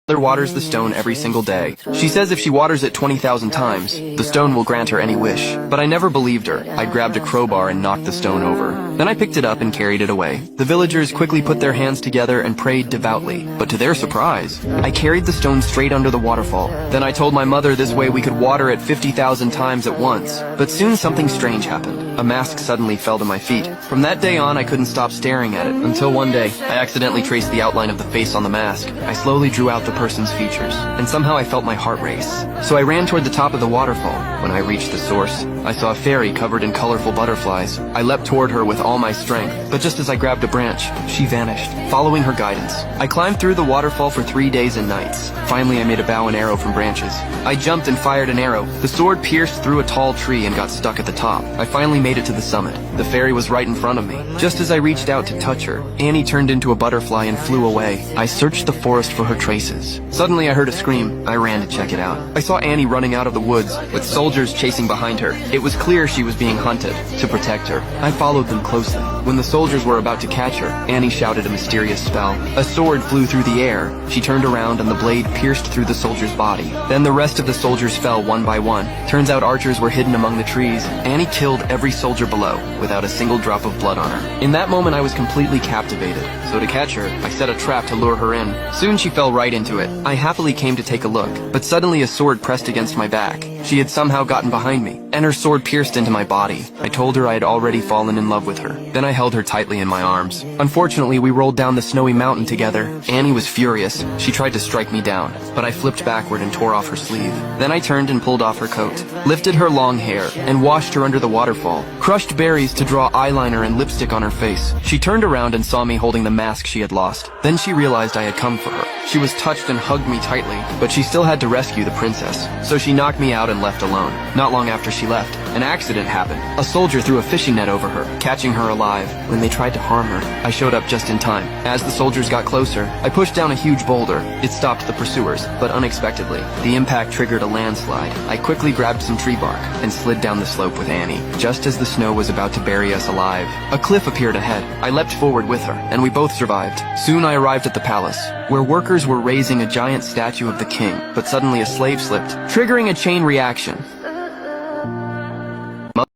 mother waters the stone every single day. She says if she waters it 20,000 times, the stone will grant her any wish. But I never believed her. I grabbed a crowbar and knocked the stone over. Then I picked it up and carried it away. The villagers quickly put their hands together and prayed devoutly. But to their surprise, I carried the stone straight under the waterfall. Then I told my mother this way we could water it 50,000 times at once. But soon something strange happened. A mask suddenly fell to my feet. From that day on, I couldn't stop staring at it, until one day, I accidentally traced the outline of the face on the mask. I slowly drew out the person's features, and somehow I felt my heart race. So I ran toward the top of the waterfall. When I reached the source, I saw a fairy covered in colorful butterflies. I leapt toward her with all my strength, but just as I grabbed a branch, she vanished, following her guidance. I climbed through the waterfall for 3 days and nights. Finally, I made a bow and arrow from branches. I jumped and fired an arrow. The sword pierced through a tall tree and got stuck at the top. I finally made it to the summit. The fairy was right in front of me. Just as I reached out to touch her, Annie turned into a butterfly and flew away. I searched the forest for her traces. Suddenly I heard a scream. I ran to check it out. I saw Annie running out of the woods, with soldiers chasing behind her. It was clear she was being hunted. To protect her, I followed them closely. When the soldiers were about to catch her, Annie shouted a mysterious spell. A sword flew through the air. She turned around and the blade pierced through the soldier's body. Then the rest of the soldiers fell one by one. Turns out archers were hidden among the trees. Annie killed every soldier below, without a single drop of blood on her. In that moment I was completely captivated. So to catch her, I set a trap to lure her in. Soon she fell right into it. I happily came to take a look, but suddenly a sword pressed against my back. She had somehow gotten behind me, and her sword pierced into my body. I told her I had already fallen in love with her. Then I held her tightly in my arms. Unfortunately, we rolled down the snowy mountain together. Annie was furious. She tried to strike me down, but I flipped backward and tore off her sleeve. Then I turned and pulled off her coat, lifted her long hair, and washed her under the waterfall. Crushed berries to draw eyeliner and lipstick on her face. She turned around and saw me holding the mask she had lost. Then she realized I had come for her. She was touched and hugged me tightly, but she still had to rescue the princess. So she knocked me out and left alone. Not long after she left, an accident happened. A soldier threw a fishing net over her, catching her alive. When they tried to harm her, I showed up just in time. As the soldiers got closer, I pushed down a huge boulder. It stopped the pursuers, but unexpectedly, the impact triggered a landslide. I quickly grabbed some tree bark and slid down the slope with Annie. Just as the snow was about to bury us alive, a cliff appeared ahead. I leapt forward with her, and we both survived. Soon I arrived at the palace, where workers were raising a giant statue of the king, but suddenly a slave slipped, triggering a chain reaction.